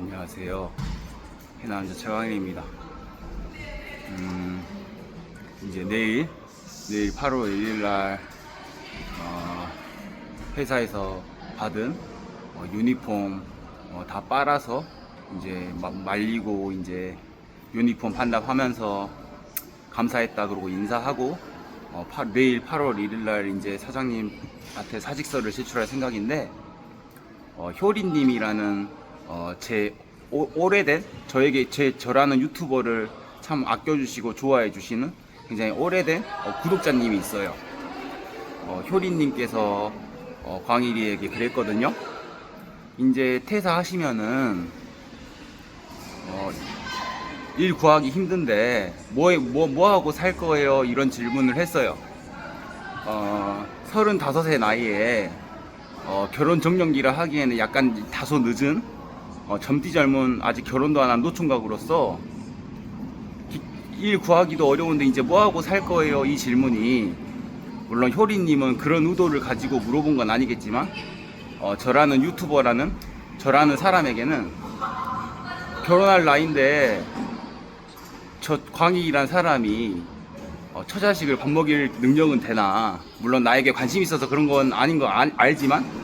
안녕하세요. 해남자 최광일입니다. 이제 내일 8월 1일 날 회사에서 받은 유니폼 다 빨아서 이제 말리고 이제 유니폼 반납하면서 감사했다 그러고 인사하고 내일 8월 1일 날 이제 사장님한테 사직서를 제출할 생각인데 효린님이라는 제 오래된 저라는 유튜버를 참 아껴주시고 좋아해 주시는 굉장히 오래된 구독자님이 있어요. 효린님께서 광일이에게 그랬거든요. 이제 퇴사하시면은 일 구하기 힘든데 뭐 하고 살 거예요? 이런 질문을 했어요. 35세 나이에 결혼 정년기라 하기에는 약간 다소 늦은 젊디 젊은 아직 결혼도 안 한 노총각으로서 일 구하기도 어려운데 이제 뭐하고 살 거예요? 이 질문이 물론 효리님은 그런 의도를 가지고 물어본 건 아니겠지만 저라는 유튜버라는 저라는 사람에게는 결혼할 나이인데 저 광익이란 사람이 처자식을 밥 먹일 능력은 되나. 물론 나에게 관심 있어서 그런 건 아닌 거 알지만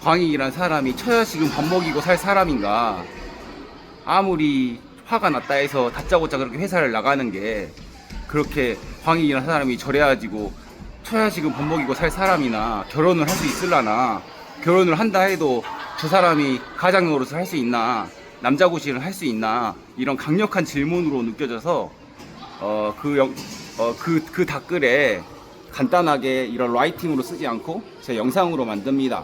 광익이란 사람이 처자식은 밥 먹이고 살 사람인가. 아무리 화가 났다 해서 다짜고짜 그렇게 회사를 나가는 게 그렇게 광익이란 사람이 저래가지고 처자식은 밥 먹이고 살 사람이나 결혼을 할 수 있을라나. 결혼을 한다 해도 저 사람이 가장 노릇을 할 수 있나, 남자 고시를 할 수 있나, 이런 강력한 질문으로 느껴져서 그 댓글에 간단하게 이런 라이팅으로 쓰지 않고 제 영상으로 만듭니다.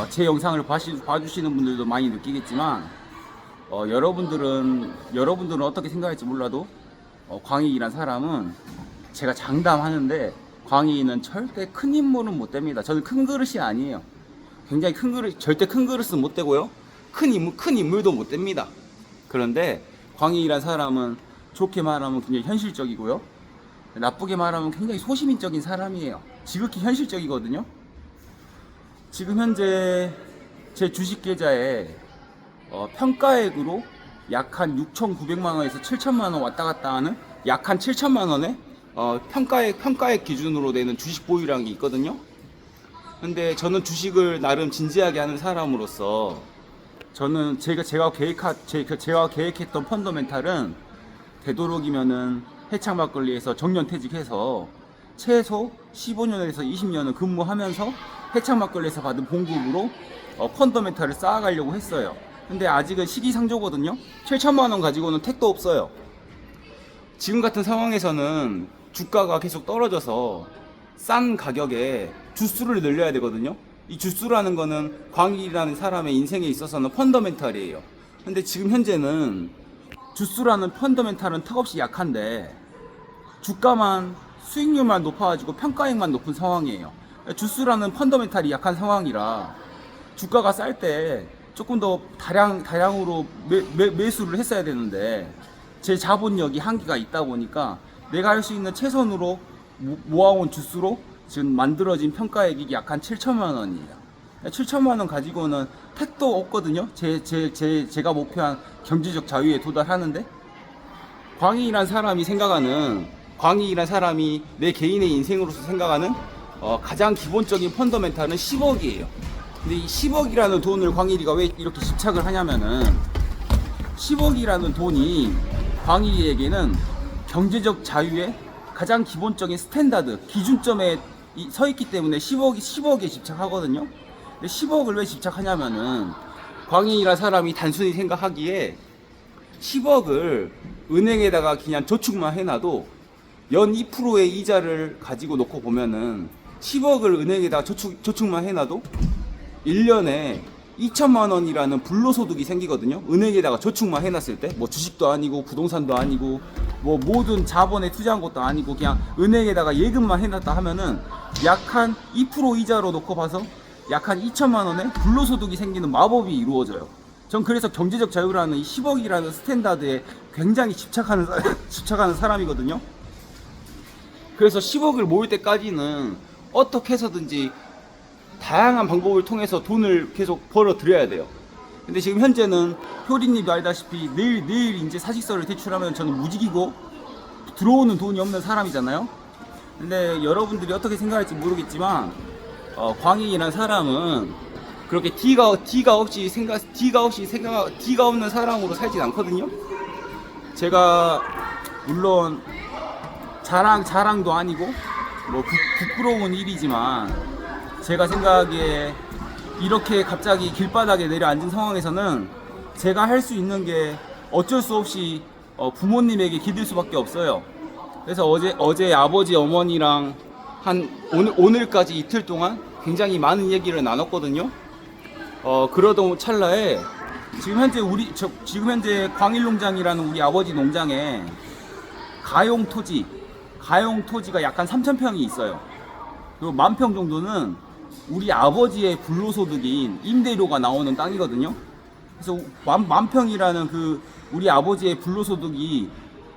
제 영상을 봐주시는 분들도 많이 느끼겠지만 여러분들은 어떻게 생각할지 몰라도 광익이란 사람은 제가 장담하는데 광익이는 절대 큰 인물은 못 됩니다. 저는 큰 그릇이 아니에요. 굉장히 큰 그릇, 절대 큰 그릇은 못 되고요. 큰 인물도 못 됩니다. 그런데 광익이란 사람은 좋게 말하면 굉장히 현실적이고요. 나쁘게 말하면 굉장히 소시민적인 사람이에요. 지극히 현실적이거든요. 지금 현재 제 주식 계좌에 평가액으로 약 한 6,900만원에서 7천만원 왔다 갔다 하는 약 한 7천만원에 평가액 기준으로 되는 주식 보유량이 있거든요. 근데 저는 주식을 나름 진지하게 하는 사람으로서 저는 제가 계획했던 펀더멘탈은 되도록이면은 해창 막걸리에서 정년퇴직해서 최소 15년에서 20년을 근무하면서 해창 막걸리에서 받은 봉급으로 펀더멘탈을 쌓아가려고 했어요. 근데 아직은 시기상조거든요. 7천만원 가지고는 택도 없어요. 지금 같은 상황에서는 주가가 계속 떨어져서 싼 가격에 주수를 늘려야 되거든요. 이 주수라는 거는 광익이라는 사람의 인생에 있어서는 펀더멘탈이에요. 근데 지금 현재는 주수라는 펀더멘탈은 턱없이 약한데 주가만 수익률만 높아가지고 평가액만 높은 상황이에요. 주수라는 펀더멘탈이 약한 상황이라 주가가 쌀 때 조금 더 다량으로 매수를 했어야 되는데 제 자본력이 한계가 있다 보니까 내가 할 수 있는 최선으로 모아온 주수로 지금 만들어진 평가액이 약 한 7천만 원이에요. 7천만 원 가지고는 택도 없거든요. 제가 목표한 경제적 자유에 도달하는데 광익이란 사람이 내 개인의 인생으로서 생각하는 가장 기본적인 펀더멘탈은 10억이에요. 근데 이 10억이라는 돈을 광일이가 왜 이렇게 집착을 하냐면은 10억이라는 돈이 광일이에게는 경제적 자유의 가장 기본적인 스탠다드, 기준점에 서 있기 때문에 10억에 집착하거든요. 근데 10억을 왜 집착하냐면은 광일이라는 사람이 단순히 생각하기에 10억을 은행에다가 그냥 저축만 해놔도 연 2%의 이자를 가지고 놓고 보면은 10억을 은행에다가 저축만 해놔도 1년에 2천만 원이라는 불로소득이 생기거든요. 은행에다가 저축만 해놨을 때 뭐 주식도 아니고 부동산도 아니고 뭐 모든 자본에 투자한 것도 아니고 그냥 은행에다가 예금만 해놨다 하면은 약 한 2% 이자로 놓고 봐서 약 한 2천만 원의 불로소득이 생기는 마법이 이루어져요. 전 그래서 경제적 자유라는 이 10억이라는 스탠다드에 굉장히 집착하는 사람이거든요. 그래서 10억을 모을 때까지는 어떻게 해서든지 다양한 방법을 통해서 돈을 계속 벌어 들여야 돼요. 근데 지금 현재는 효리님도 알다시피 내일 이제 사직서를 제출하면 저는 무직이고 들어오는 돈이 없는 사람이잖아요. 근데 여러분들이 어떻게 생각할지 모르겠지만 광익이라는 사람은 그렇게 D가 없는 사람으로 살진 않거든요. 제가 물론 자랑도 아니고 뭐 부끄러운 일이지만 제가 생각하기에 이렇게 갑자기 길바닥에 내려앉은 상황에서는 제가 할 수 있는 게 어쩔 수 없이 부모님에게 기댈 수밖에 없어요. 그래서 어제 아버지 어머니랑 오늘까지 이틀 동안 굉장히 많은 얘기를 나눴거든요. 그러던 찰나에 지금 현재 광일농장이라는 우리 아버지 농장에 가용 토지가 약간 3,000평이 있어요. 그리고 10,000평 정도는 우리 아버지의 불로소득인 임대료가 나오는 땅이거든요. 그래서 10,000평이라는 그 우리 아버지의 불로소득이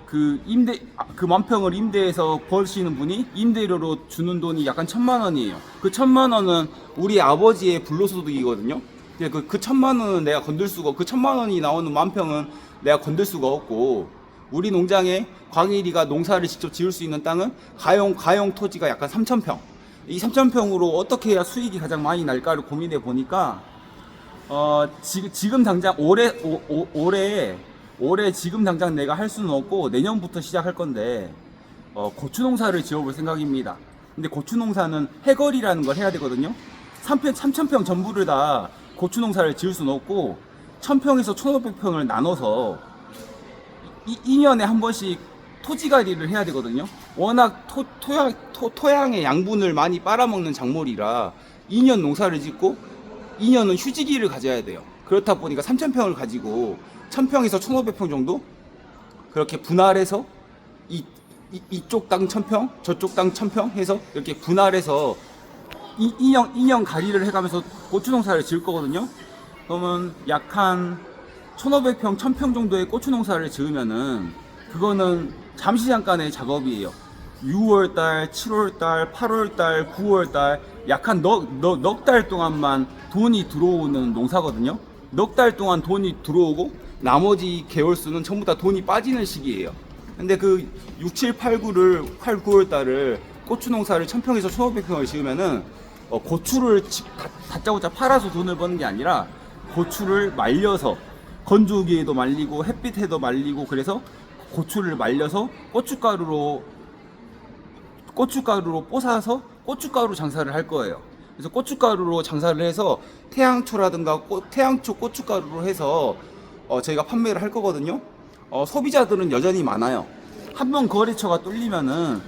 그 10,000평을 임대해서 버시는 분이 임대료로 주는 돈이 약간 1,000만 원이에요. 그 1,000만 원은 우리 아버지의 불로소득이거든요. 그 1,000만 원은 내가 건들 수가, 그 1,000만 원이 나오는 10,000평은 내가 건들 수가 없고, 우리 농장에 광일이가 농사를 직접 지을 수 있는 땅은 가용 토지가 약간 3,000평. 이 3,000평으로 어떻게 해야 수익이 가장 많이 날까를 고민해 보니까 지금 당장 올해 지금 당장 내가 할 수는 없고 내년부터 시작할 건데 고추 농사를 지어볼 생각입니다. 근데 고추 농사는 해거리라는 걸 해야 되거든요. 3,000평 전부를 다 고추 농사를 지을 수는 없고 1,000평에서 1,500평을 나눠서 2년에 한 번씩 토지갈이를 해야 되거든요. 워낙 토양의 양분을 많이 빨아먹는 작물이라 2년 농사를 짓고 2년은 휴지기를 가져야 돼요. 그렇다 보니까 3,000평을 가지고 1,000평에서 1,500평 정도 그렇게 분할해서 이쪽 땅 1,000평 저쪽 땅 1,000평 해서 이렇게 분할해서 2년 가리를 해가면서 고추 농사를 지을 거거든요. 그러면 약 한 1,500평, 1,000평 정도의 고추 농사를 지으면은 그거는 잠시 잠깐의 작업이에요. 6월달, 7월달, 8월달, 9월달 약 한 넉 달 동안만 돈이 들어오는 농사거든요. 넉 달 동안 돈이 들어오고 나머지 개월수는 전부 다 돈이 빠지는 시기예요. 근데 그 6, 7, 8, 9월달을 고추 농사를 1,000평에서 1,500평을 지으면은 고추를 다짜고짜 팔아서 돈을 버는 게 아니라 고추를 말려서 건조기에도 말리고 햇빛에도 말리고 그래서 고추를 말려서 고춧가루로 뽀사서 고춧가루 장사를 할 거예요. 그래서 고춧가루로 장사를 해서 태양초라든가 태양초 고춧가루로 해서 저희가 판매를 할 거거든요. 소비자들은 여전히 많아요. 한번 거래처가 뚫리면은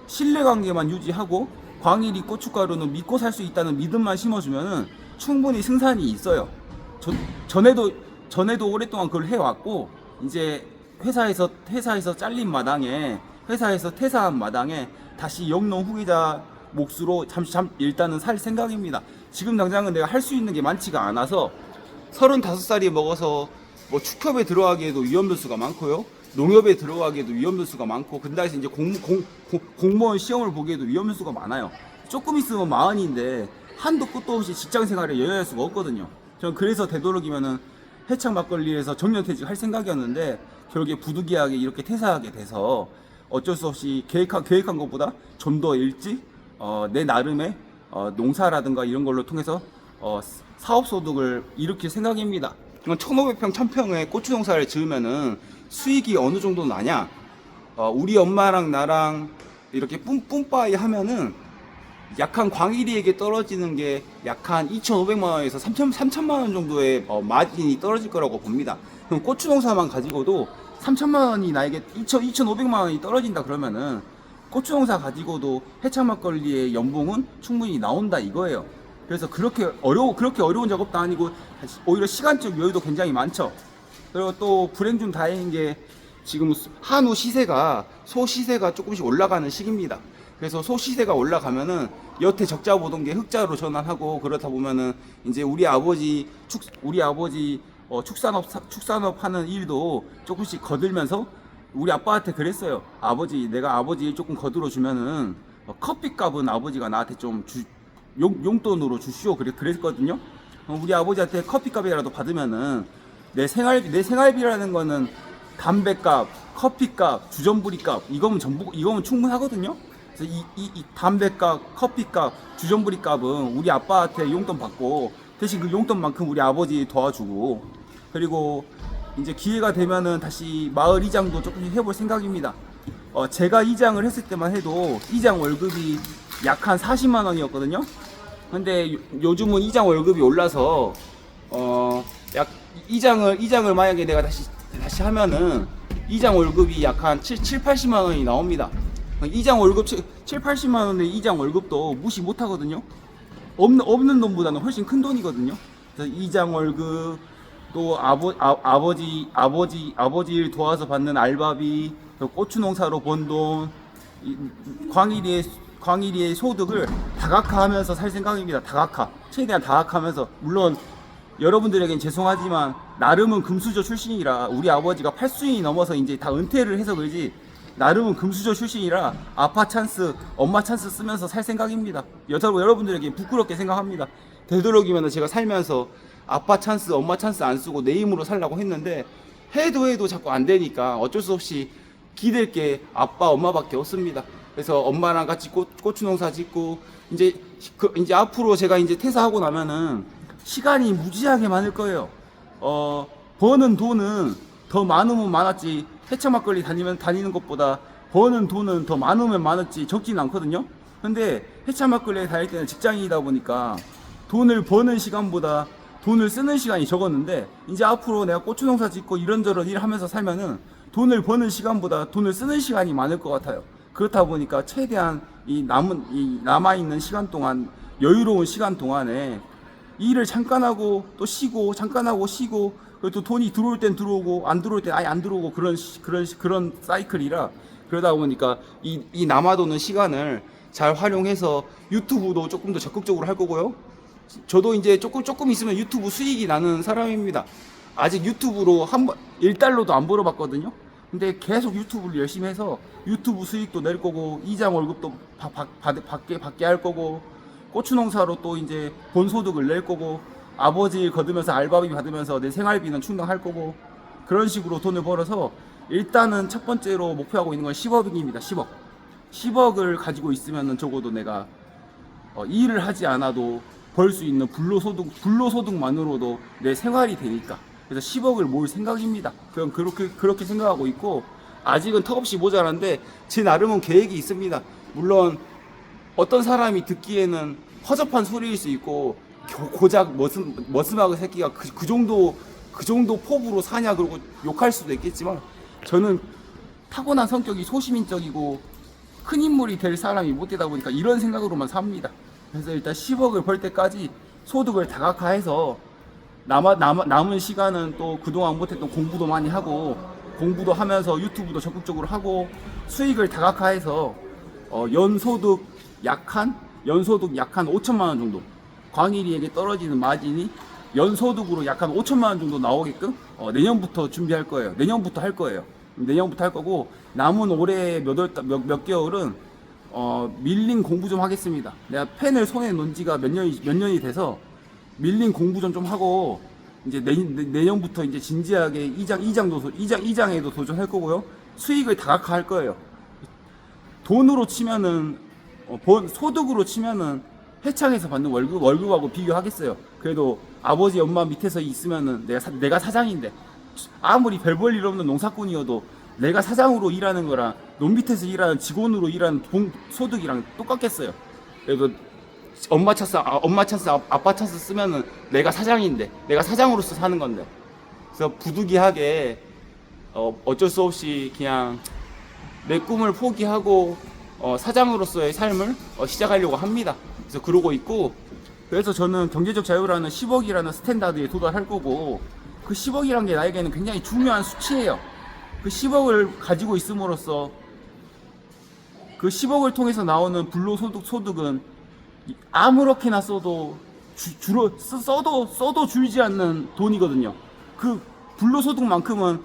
신뢰관계만 유지하고 광일이 고춧가루는 믿고 살 수 있다는 믿음만 심어주면은 충분히 승산이 있어요. 전에도 오랫동안 그걸 해왔고 이제 회사에서 잘린 마당에 회사에서 퇴사한 마당에 다시 영농 후계자 몫으로 일단은 살 생각입니다. 지금 당장은 내가 할 수 있는 게 많지가 않아서 35살이 먹어서 뭐 축협에 들어가기에도 위험 변수가 많고요. 농협에 들어가기에도 위험 변수가 많고 근다해서 이제 공무원 시험을 보기에도 위험 변수가 많아요. 조금 있으면 40인데 한도 끝도 없이 직장 생활에 여유할 수가 없거든요. 저는 그래서 되도록이면은 해창 막걸리에서 정년퇴직 할 생각이었는데 결국에 부득이하게 이렇게 퇴사하게 돼서 어쩔 수 없이 계획한 것보다 좀 더 일찍 내 나름의 농사라든가 이런 걸로 통해서 사업 소득을 일으킬 생각입니다. 1,500평, 1,000평의 고추 농사를 지으면은 수익이 어느 정도 나냐? 우리 엄마랑 나랑 이렇게 뿜빠이 하면은 약한 광일이에게 떨어지는 게 약한 2,500만 원에서 3,000만 원 정도의 마진이 떨어질 거라고 봅니다. 그럼 고추 농사만 가지고도 3,000만 원이 나에게 2,500만 원이 떨어진다 그러면은 고추 농사 가지고도 해창 막걸리의 연봉은 충분히 나온다 이거예요. 그래서 그렇게 어려운 작업도 아니고 오히려 시간적 여유도 굉장히 많죠. 그리고 또 불행 중 다행인 게 지금 한우 시세가 소 시세가 조금씩 올라가는 시기입니다. 그래서 소 시세가 올라가면은 여태 적자 보던 게 흑자로 전환하고 그렇다 보면은 이제 우리 아버지 축산업 하는 일도 조금씩 거들면서 우리 아빠한테 그랬어요. 내가 아버지 일 조금 거들어 주면은 커피값은 아버지가 나한테 좀 용돈으로 주시오 그랬거든요. 우리 아버지한테 커피값이라도 받으면은 내 생활비라는 거는 담배값, 커피값, 주전부리값 이거면 충분하거든요. 그래서 이 담배값, 커피값, 주전부리값은 우리 아빠한테 용돈 받고 대신 그 용돈만큼 우리 아버지 도와주고, 그리고 이제 기회가 되면은 다시 마을 이장도 조금씩 해볼 생각입니다. 제가 이장을 했을 때만 해도 이장 월급이 약 한 40만 원이었거든요. 근데 요즘은 이장 월급이 올라서 약 이장을 만약에 내가 다시 하면은 이장 월급이 약 한 80만 원이 나옵니다. 이장 월급 80만 원의 이장 월급도 무시 못 하거든요. 없는 돈보다는 훨씬 큰 돈이거든요. 그래서 이장 월급, 또 아버지 일 도와서 받는 알바비, 또 고추 농사로 번 돈, 광일이의 소득을 다각화하면서 살 생각입니다. 최대한 다각화하면서. 물론 여러분들에겐 죄송하지만 나름은 금수저 출신이라, 우리 아버지가 8순이 넘어서 이제 다 은퇴를 해서 그러지, 나름은 금수저 출신이라 아빠 찬스, 엄마 찬스 쓰면서 살 생각입니다. 여러분들에게 부끄럽게 생각합니다. 되도록이면 제가 살면서 아빠 찬스, 엄마 찬스 안 쓰고 내 힘으로 살라고 했는데 해도 자꾸 안 되니까 어쩔 수 없이 기댈 게 아빠, 엄마밖에 없습니다. 그래서 엄마랑 같이 고추 농사 짓고, 이제 앞으로 제가 이제 퇴사하고 나면은 시간이 무지하게 많을 거예요. 버는 돈은 더 많으면 많았지, 해차 막걸리 다니는 것보다 버는 돈은 더 많으면 많았지 적지는 않거든요. 근데 해차 막걸리에 다닐 때는 직장인이다 보니까 돈을 버는 시간보다 돈을 쓰는 시간이 적었는데, 이제 앞으로 내가 고추 농사 짓고 이런저런 일 하면서 살면은 돈을 버는 시간보다 돈을 쓰는 시간이 많을 것 같아요. 그렇다 보니까 최대한 남아있는 시간 동안, 여유로운 시간 동안에 일을 잠깐 하고 또 쉬고, 잠깐 하고 쉬고, 그리고 또 돈이 들어올 땐 들어오고 안 들어올 땐 아예 안 들어오고, 그런 사이클이라, 그러다 보니까 이 남아도는 시간을 잘 활용해서 유튜브도 조금 더 적극적으로 할 거고요. 저도 이제 조금 있으면 유튜브 수익이 나는 사람입니다. 아직 유튜브로 1달러도 안 벌어봤거든요. 근데 계속 유튜브를 열심히 해서 유튜브 수익도 낼 거고, 이장 월급도 받게 할 거고, 고추 농사로 또 이제 본소득을 낼 거고, 아버지 일 거두면서 알바비 받으면서 내 생활비는 충당할 거고, 그런 식으로 돈을 벌어서 일단은 첫 번째로 목표하고 있는 건 10억입니다. 10억을 가지고 있으면은 적어도 내가 일을 하지 않아도 벌 수 있는 불로소득만으로도 내 생활이 되니까. 그래서 10억을 모을 생각입니다. 그럼 그렇게 생각하고 있고, 아직은 턱없이 모자란데 제 나름은 계획이 있습니다. 물론 어떤 사람이 듣기에는 허접한 소리일 수 있고, 고작 머슴아그 새끼가 그 정도 포부로 사냐 그러고 욕할 수도 있겠지만, 저는 타고난 성격이 소시민적이고 큰 인물이 될 사람이 못 되다 보니까 이런 생각으로만 삽니다. 그래서 일단 10억을 벌 때까지 소득을 다각화해서 남은 시간은 또 그동안 못했던 공부도 많이 하고, 공부도 하면서 유튜브도 적극적으로 하고, 수익을 다각화해서 연소득 약 한 5천만 원 정도, 광일이에게 떨어지는 마진이 연소득으로 약 한 5천만 원 정도 나오게끔 내년부터 준비할 거예요. 내년부터 할 거고, 남은 올해 몇 개월은 밀린 공부 좀 하겠습니다. 내가 펜을 손에 놓은 지가 몇 년이 돼서 밀린 공부 좀 하고, 이제 내년부터 이제 진지하게 이장에도 도전할 거고요. 수익을 다각화할 거예요. 돈으로 치면은 소득으로 치면은 해창에서 받는 월급하고 비교하겠어요. 그래도 아버지 엄마 밑에서 있으면은 내가 사장인데, 아무리 별 볼 일 없는 농사꾼이어도 내가 사장으로 일하는 거랑 논 밑에서 일하는 직원으로 일하는 소득이랑 똑같겠어요. 그래도 엄마 찬스, 아빠 찬스 쓰면은 내가 사장인데, 내가 사장으로서 사는 건데. 그래서 부득이하게 어쩔 수 없이 그냥 내 꿈을 포기하고 사장으로서의 삶을 시작하려고 합니다. 그래서 그러고 있고, 그래서 저는 경제적 자유라는 10억이라는 스탠다드에 도달할 거고, 그 10억이란 게 나에게는 굉장히 중요한 수치예요. 그 10억을 가지고 있음으로써 그 10억을 통해서 나오는 불로소득은 아무렇게나 써도 써도 줄지 않는 돈이거든요. 그 불로소득만큼은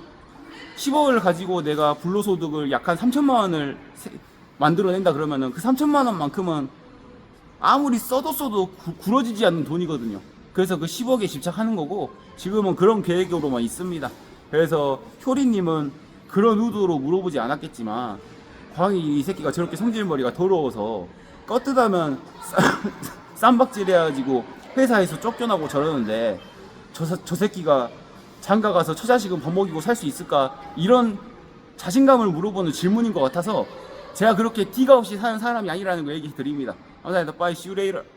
10억을 가지고 내가 불로소득을 약 한 3천만 원을 만들어낸다 그러면은 그 3천만 원만큼은 아무리 써도 굴어지지 않는 돈이거든요. 그래서 그 10억에 집착하는 거고 지금은 그런 계획으로만 있습니다. 그래서 효리님은 그런 의도로 물어보지 않았겠지만 광희 이 새끼가 저렇게 성질머리가 더러워서 껐듯하면 쌈박질 해가지고 회사에서 쫓겨나고 저러는데 저 새끼가 장가 가서 처자식은 밥 먹이고 살 수 있을까, 이런 자신감을 물어보는 질문인 것 같아서 제가 그렇게 티가 없이 사는 사람이 아니라는 거 얘기 드립니다. 감사합니다. Bye. See you later.